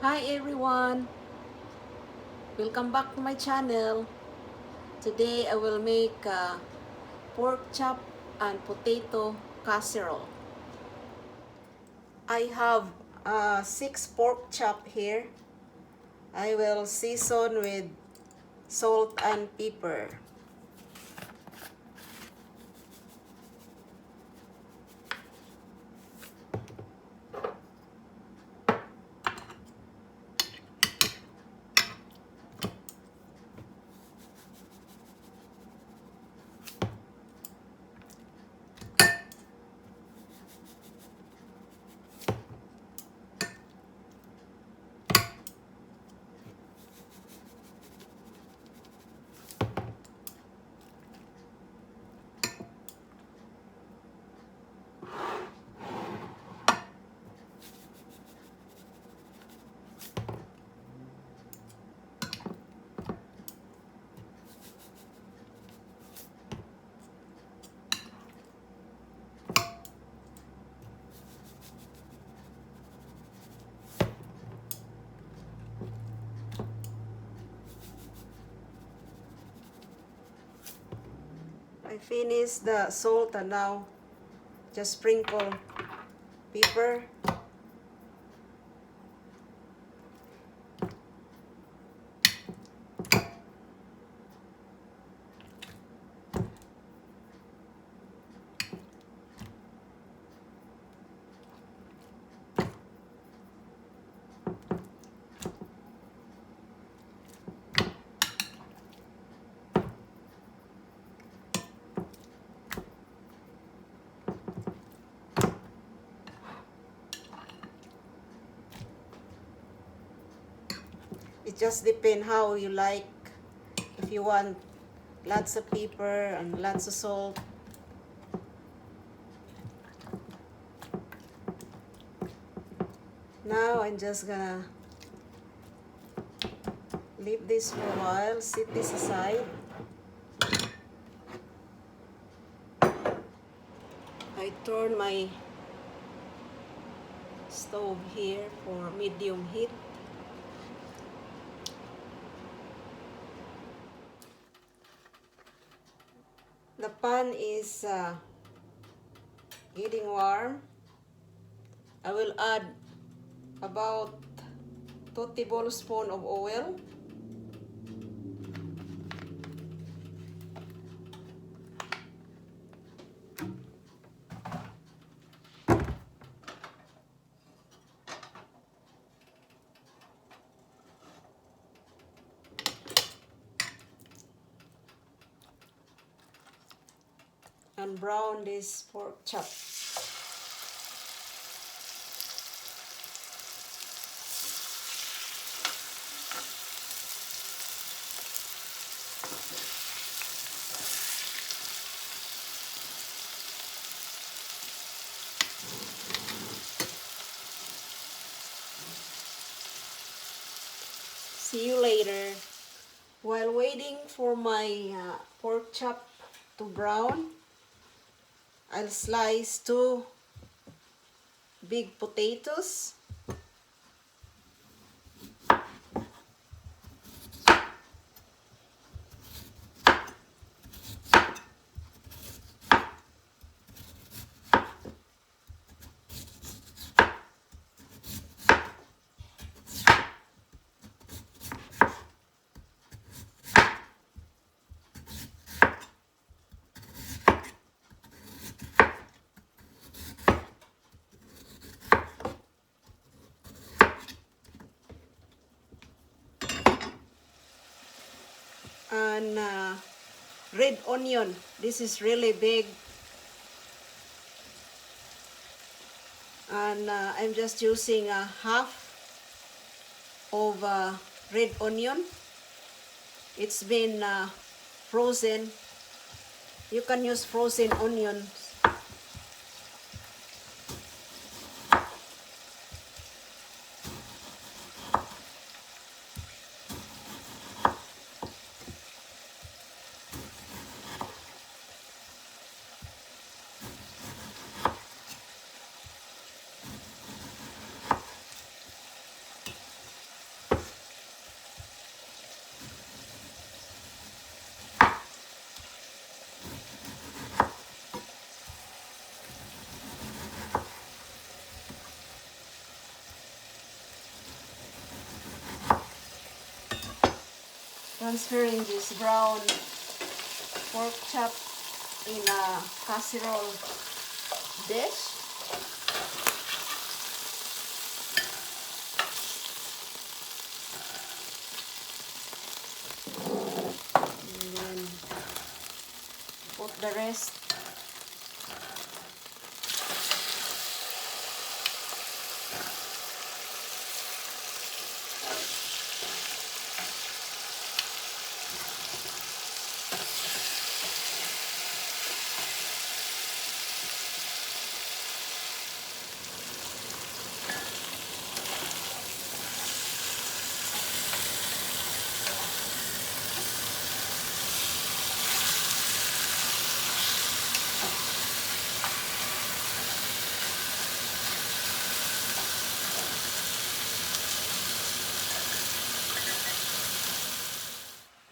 Hi everyone, welcome back to my channel. Today I will make pork chop and potato casserole. I have 6 pork chop here. I will season with salt and pepper. I finished the salt and now just sprinkle pepper. It just depends how you like. If you want lots of pepper and lots of salt. Now I'm just gonna leave this for a while, set this aside. I turn my stove here for medium heat. The pan is getting warm. I will add about 2 tablespoons of oil. And brown this pork chop. See you later. While waiting for my pork chop to brown, I'll slice 2 big potatoes. And red onion. This is really big. And I'm just using half of red onion. It's been frozen. You can use frozen onions. transferring this brown pork chop in a casserole dish. And then put the rest.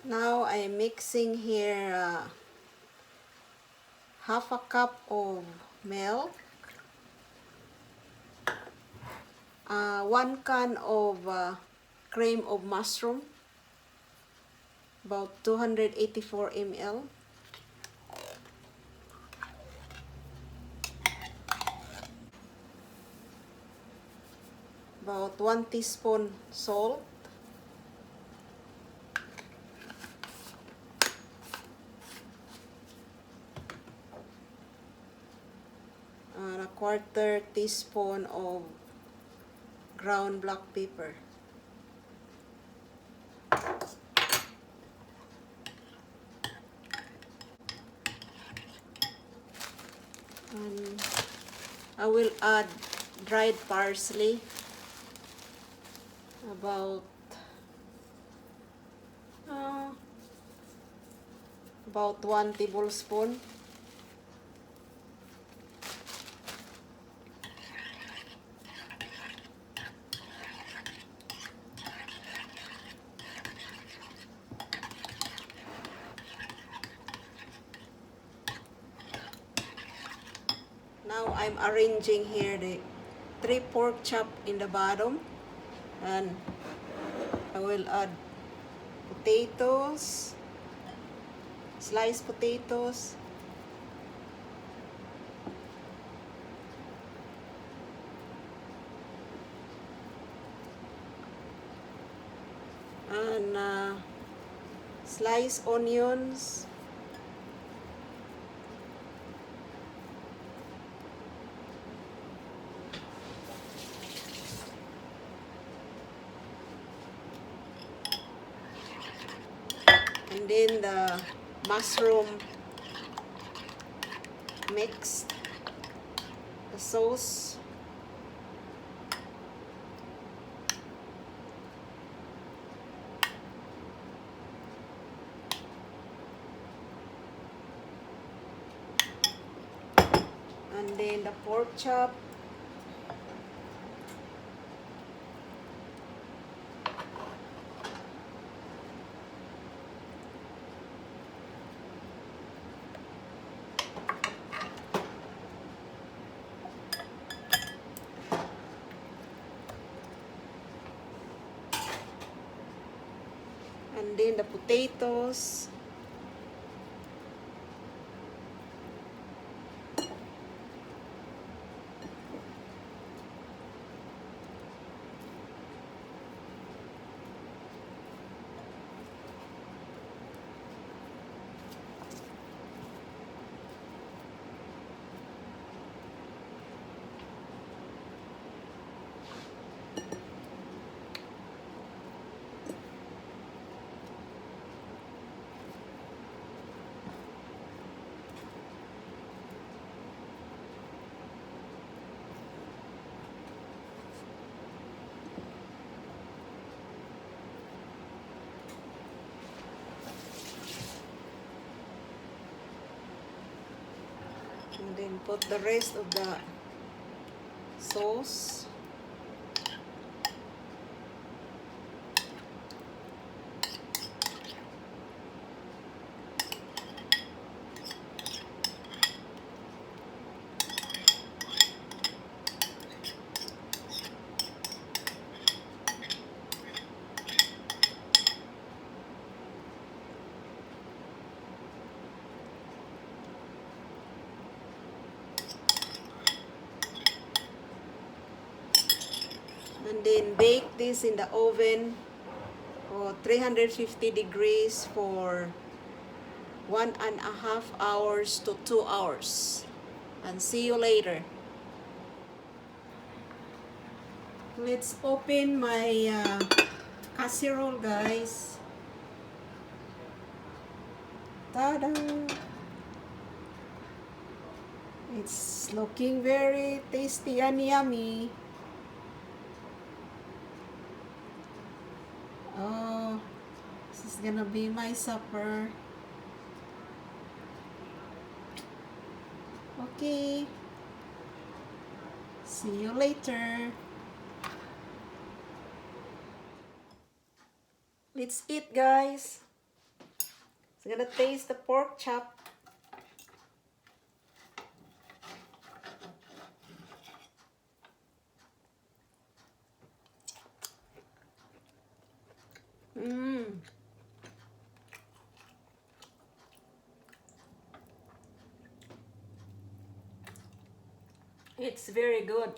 Now I'm mixing here half a cup of milk, 1 can of cream of mushroom, about 284 ml, about 1 teaspoon salt, and a 1/4 teaspoon of ground black pepper. And I will add dried parsley, about 1 tablespoon. Now I'm arranging here the 3 pork chop in the bottom, and I will add potatoes, sliced potatoes, and sliced onions, and then the mushroom mix, the sauce, and then the pork chop, and then the potatoes, and then put the rest of the sauce. And then bake this in the oven or 350 degrees for 1.5 hours to 2 hours. And see you later. Let's open my casserole, guys. Ta-da! It's looking very tasty and yummy. Oh, this is gonna be my supper. Okay. See you later. Let's eat, guys. I'm gonna taste the pork chop. It's very good.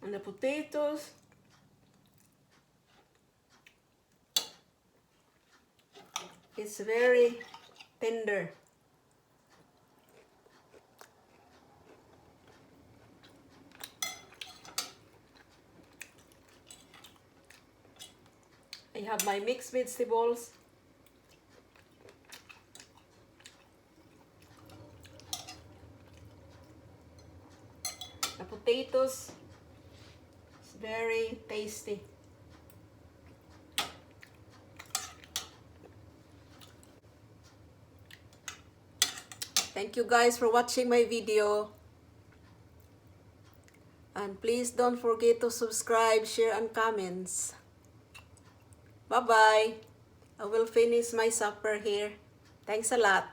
And the potatoes, it's very tender. I have my mixed vegetables. The potatoes, it's very tasty. Thank you guys for watching my video. And please don't forget to subscribe, share, and comments. Bye-bye. I will finish my supper here. Thanks a lot.